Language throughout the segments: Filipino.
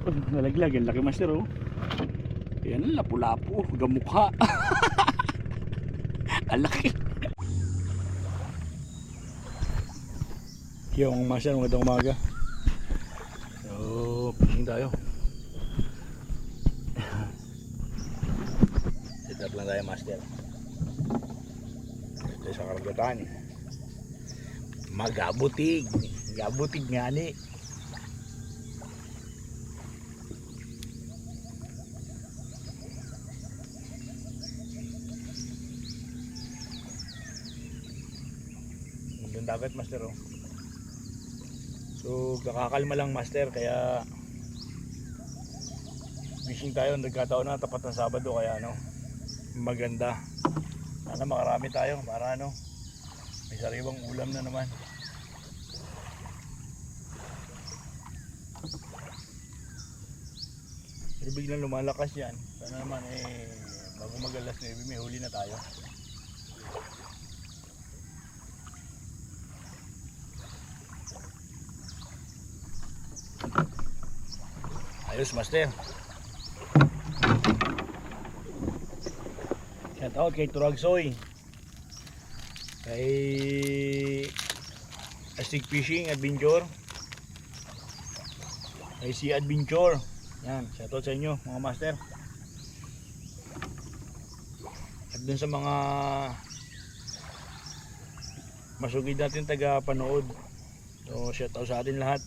Nalaglag, ang laki master oh. Yan ang lapu-lapu, gamukha. Ang laki. Yung master, magandang umaga. So, fishing tayo. Set up lang tayo master. Ito sa karagatan. Magabutig. Gabutig nga ni. Ang dagat master oh. So kakakalma lang master, kaya fishing tayo. Nagkataon na tapat ng Sabado, kaya ano, maganda. Sana makarami tayo para ano, may sariwang ulam na naman. Pero biglang lumalakas yan. Sana naman bago mag-alas 9 may huli na tayo. Ayos master. Shout out kay Turagsoy, kay Astig Fishing Adventure, kay si Adventure. Yan, shout out sa inyo mga master. At dun sa mga masugid natin taga panood, so shout out sa atin lahat.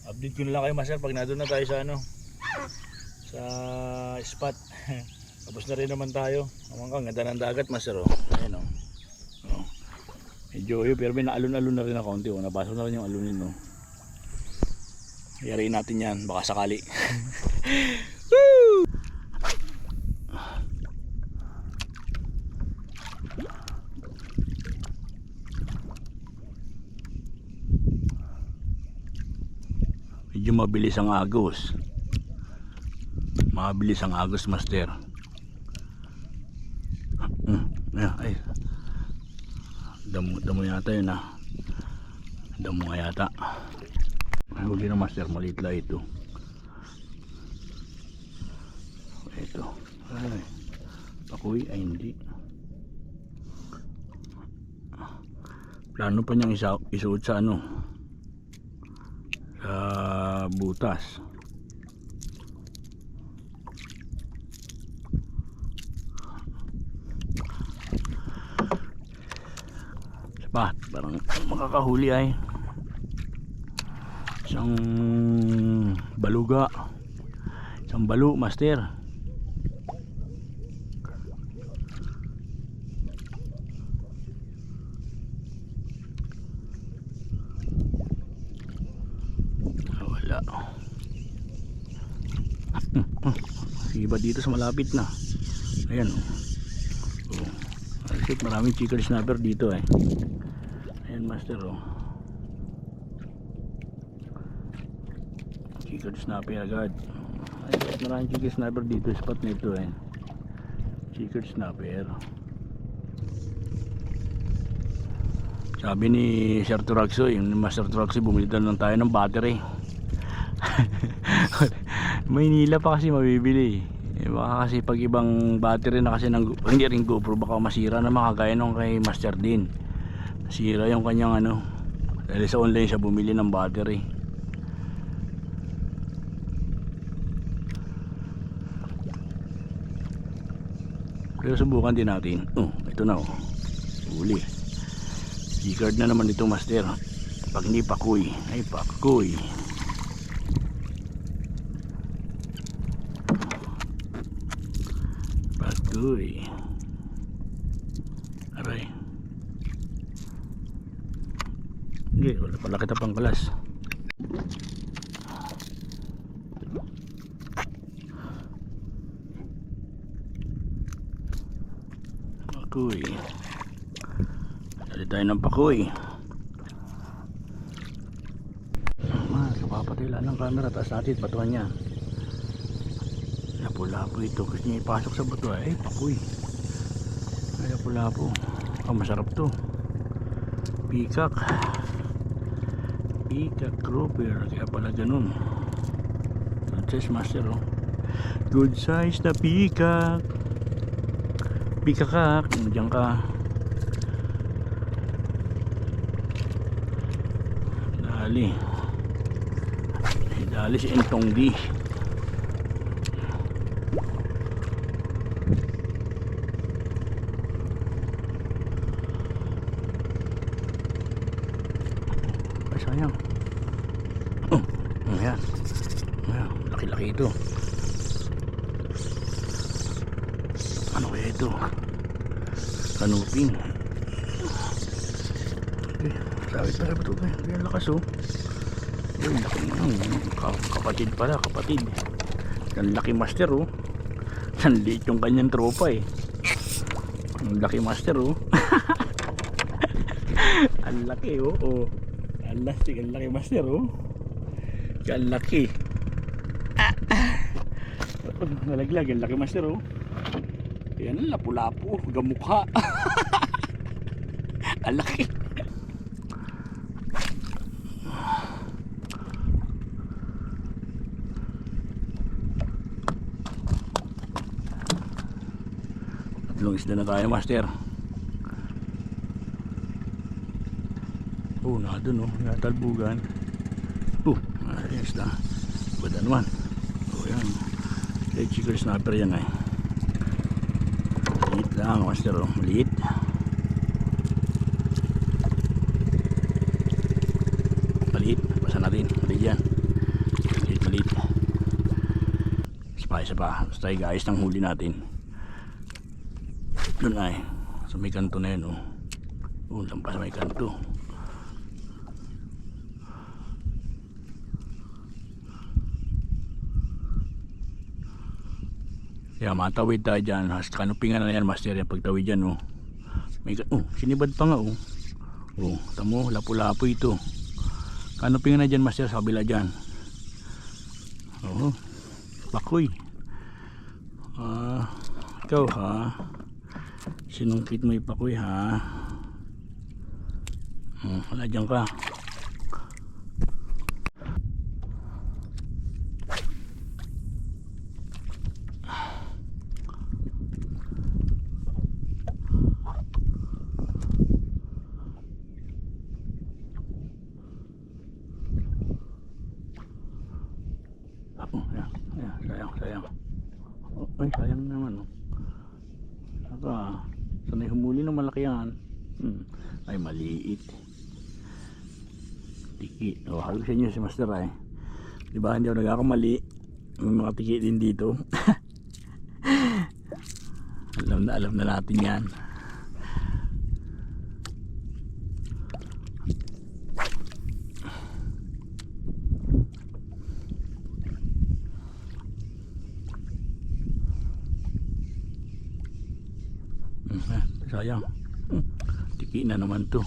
Update ko na lang kayo master pag nandun na tayo sa ano, sa spot. Tapos na rin naman tayo. Ang ganda ng dagat master oh. Ayan oh. Oh. Medyo pero may naalon-alon na rin na konti oh. Nabasok na rin yung alunin oh. Yariin natin yan baka sakali. Woo! Medyo mabilis ang agos. Mabilis ang agos master. Ay. Damo yata yun ah. Damo nga yata. Ay huwag na master, maliit lang ito. Ito. Ay. Pakuwi ay hindi. Plano pa niyang isuot sa ano, butas. Sapat, parang makakahuli ay isang baluga, isang balu master. Wala. Iba dito sa malapit na. Ayan oh. Oh. Maraming chicken snapper dito eh. Ayan master oh. Chicken snapper agad. Ay, maraming chicken snapper dito. Spot nito eh. Chicken snapper. Sabi ni Sir Turagsoy, yung Master Turagsoy, bumili lang tayo ng battery. Maynila pa kasi mabibili. Baka kasi pag ibang battery na kasi hindi rin GoPro, baka masira na makagaya nung kay Master din. Nasira yung kanyang ano, dahil sa online siya bumili ng battery. Pero subukan din natin. Oh, ito na oh. Huli. G-card na naman ito master. Pag hindi pakuy, ay pakuy. Pakuy. Aray. Hindi, wala pala kita pang kalas. Pakuy. Dali tayo ng pakuy. Kapapatay lang ng camera, taas natin batuhan niya. Lapu-lapu ito. Kasi niya ipasok sa bato. Ay, pakoy. Ay, lapu-lapu. Masarap to. Peacock. Peacock grouper. Kaya pala ganun. Good size master, oh. Good size na peacock. Peacock. Diyan ka. Dali. Dali si Entong D. Ay, sayang. Oh, ayan. Ayan, laki-laki ito. Ano kaya ito? Kanuping. Okay, sabi pala ba ito? Ayan, lakas, oh. Ayan, laki. Kapatid pala, kapatid. Ang laki master, oh. Ang liit yung kanyang tropa, eh. Ang laki master, oh. Ang laki, oh. Oh. Ang laki master, oh. Ang laki. Nalaglag, ang laki master, oh. Yan, lapu-lapu, gamukha. Ang laki. Tatlong isda na tayo, master. Oh, na doon, oh, natalbugan. Oh, ayun isda. Bada naman. Oh, yan. Red chicken snapper yan, eh. Maliit lang, master, oh. Maliit. Maliit. Basa natin. Maliit yan. Maliit. Isa pa. Basta tayo, guys, ng huli natin. Doon ay. Sa may kanto na yan, oh. Oh, lampas sa may kanto. Kaya matawid tayo dyan. Kanupingan na yan, master, yan pagtawid dyan, oh. Sinibad pa nga, oh. Oh, tamo, lapu-lapu ito. Kanupingan na dyan, master, sa kabila dyan. Oh, pakoy. Ikaw, ha? Sinungkit mo yung pakoy, ha? Wala dyan ka. Sayang. Ay, sayang naman, oh. Sanay humuli ng malaki yan. Ay, maliit. Tiki. Oh, halos sa inyo si master, eh. Diba, hindi ako nagkakamali. May mga tiki din dito. alam na natin yan. Sayang. Tiki na naman to.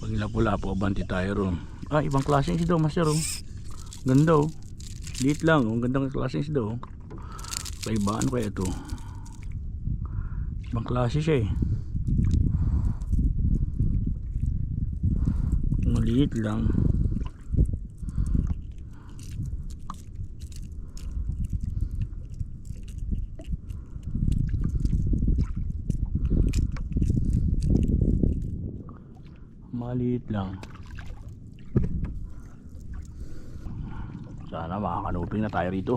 Pag lapu-lapu, abanti tayo ron. Ibang klaseng isda, master, oh. Ganda, oh. Liit lang, oh. Gandang klaseng isda, oh. Kaiba, ano kaya ito? Ibang klase siya, eh. Maliit lang. Maliit lang. Sana makakanuping na tayo rito.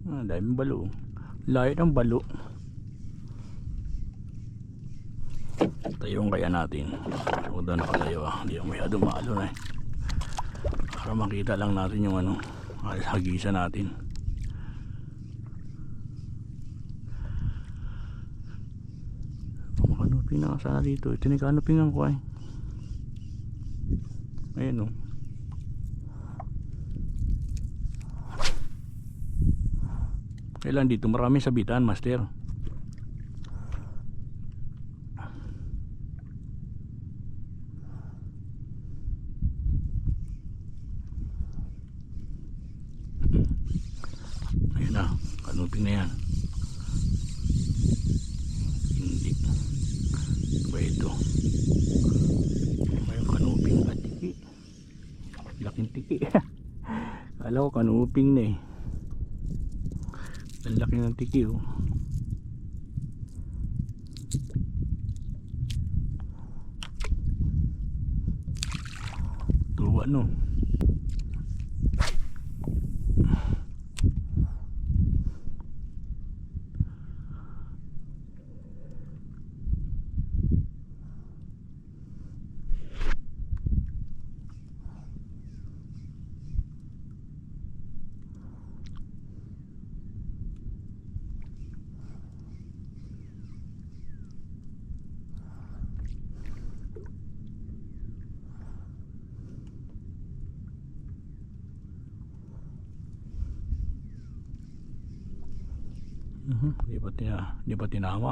Daming balo. Layo ng balo. Tayong kaya natin. So doon nakatayo, hindi ako masyado maalon, eh. Para makita lang natin yung hagisa natin. Makanuping na sana dito. Ito na kanupingan ko, eh. Ayan, oh. Kailan dito maraming sabitan, master. kanuping na yan. Hindi. Ano ba ito? May kanuping at tiki. Laking tiki. Kala ko kanuping na eh. Ang laki ng tiki oh. Tuwa no. Di pa tinama.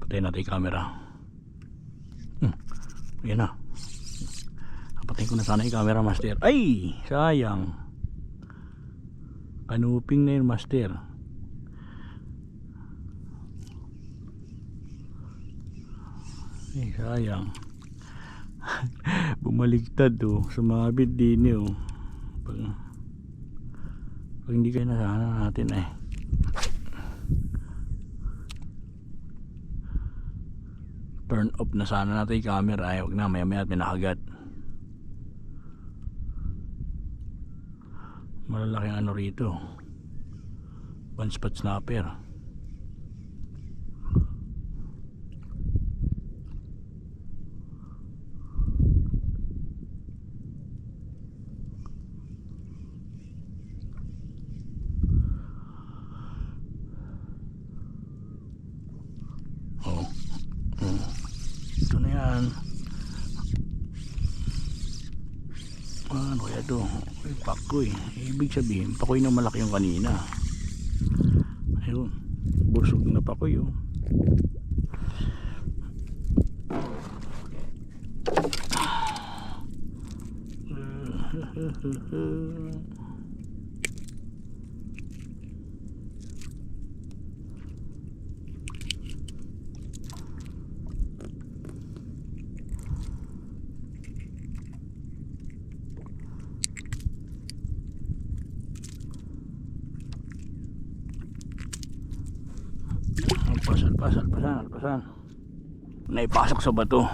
Patayin natin yung camera. Ayan na. Patayin ko na sana yung camera, master. Ay! Sayang. Kanuping na yun, master. Ay, sayang. Bumaligtad oh. Sumabit din oh. Pag hindi kayo nasana natin eh. Turn off na sana natin yung camera. Ay, huwag na, maya maya at pinakagat. Malalaking ano rito. One spot snapper. Ito na yan. Ano kaya ito? Ay, pakoy. Ibig sabihin pakoy na malaki yung kanina. Ayun, busog na pakoy oh. Alpasan. Naipasok sa bato.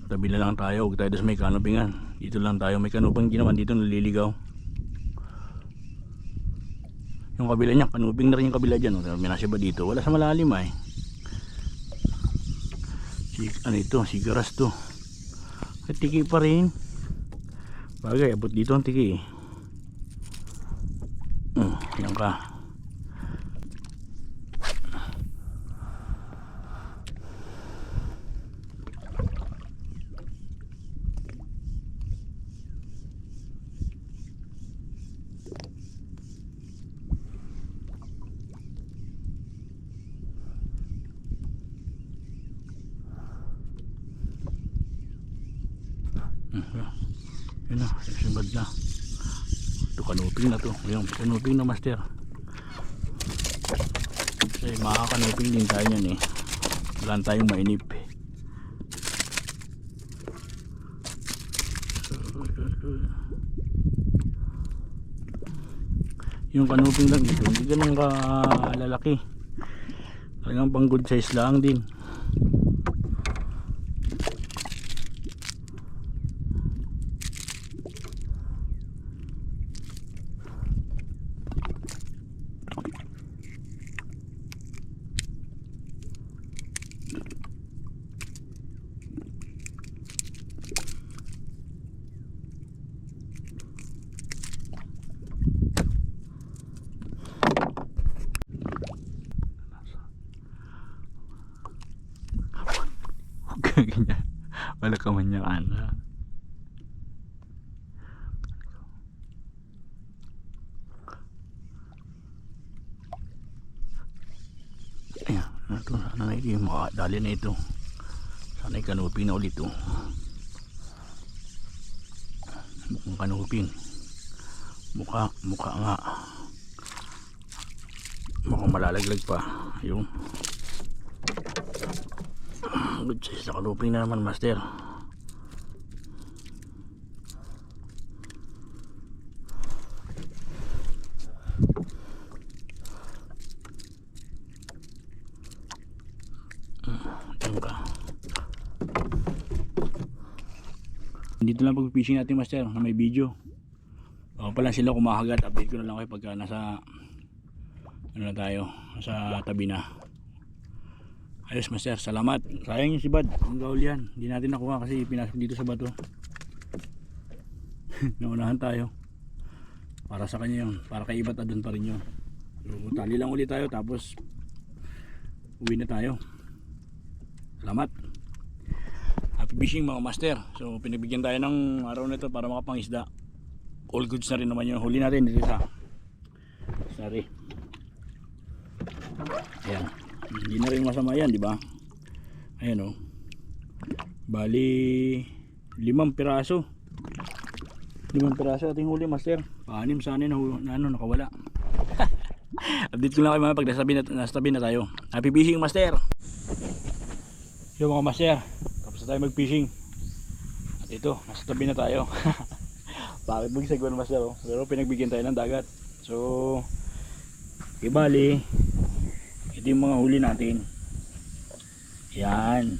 Tabi na lang tayo, huwag tayo sa may kanupingan. Dito lang tayo, may kanuping naman dito naliligaw. Yung kabila niya, kanuping na rin yung kabila dyan. May nasa ba dito? Wala sa malalim ay. Ano ito? Sigaras to. At tiki pa rin. Bagay, abot dito ang tiki. Yan ka. Yun na, simbad na. Ito kanuping na to. Yung kanuping na master. Kasi makakanuping din tayo yan eh. Wala tayong mainip. Yung kanuping lang dito, hindi ganun kalalaki. Talagang pang good size lang din. Ganyan. Wala ka man yung ano. Ayan, ito, sana na ito yung makadali na ito. Sana yung kanupi na ulit ito. Mukhang kanuping. Mukha nga. Mukhang malalaglag pa. Yung good size na kanuping na naman, master. Dito lang pag-fishing natin, master, na may video. Pa lang sila kumakagat. Update ko na lang kayo pagka nasa ano na tayo, nasa tabi na. Ayos, master, salamat. Sayang yung sibad, ang gaul yan. Hindi natin nakuha kasi pinasok dito sa bato. Naunahan tayo. Para sa kanya yun, para kay Ibat adun pa rin yun. So, tali lang ulit tayo tapos uwi na tayo. Salamat. Happy fishing mga master. So pinagbigyan tayo ng araw na ito para makapangisda. All goods na rin naman yung huli natin dito sa sorry. Ayan. Hindi na rin masama yan, di ba? Ayan o. Bali 5 piraso. 5 piraso ating huli, master. 6 sana na ano, nakawala. Update ko lang kayo mga pag nasa tabi na tayo. Happy fishing, master. Yo mga master, tapos na tayo mag fishing. At ito, nasa tabi na tayo. Bakit magsagwan, master, oh? Pero pinagbigyan tayo ng dagat. So ibali ito yung mga huli natin. Yan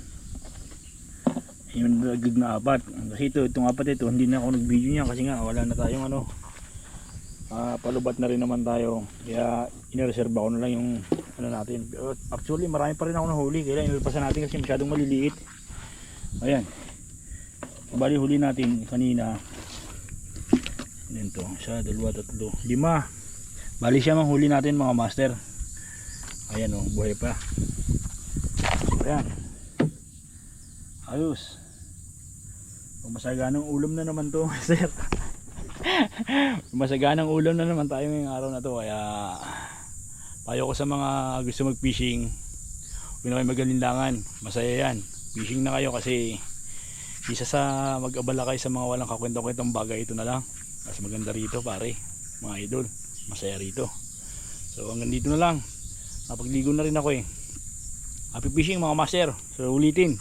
yung nagig na 4. Kasi itong 4 ito hindi na ako nag video niya kasi nga wala na tayong ano, palubat na rin naman tayo. Kaya inireserve ko na lang yung ano natin. Pero actually marami pa rin ako nahuli. Kaya inilpasan natin kasi masyadong maliliit. Ayan, bali huli natin kanina dito, 1, 2, 3, 5. Bali siya mang huli natin mga master. Ayan o, buhay pa. Ayan, ayos. Masaganang ulam na naman to, sir. Masaganang ulam na naman tayo ngayong araw na to. Kaya payo ko sa mga gusto mag fishing, huwag na kayo magalinlangan. Masaya yan, fishing na kayo. Kasi isa sa mag-abala kayo sa mga walang kakwento-kwentong bagay, ito na lang. Mas maganda rito pare, mga idol. Masaya rito. So hanggang dito na lang. Napagligo na rin ako eh. Happy fishing mga master. So ulitin,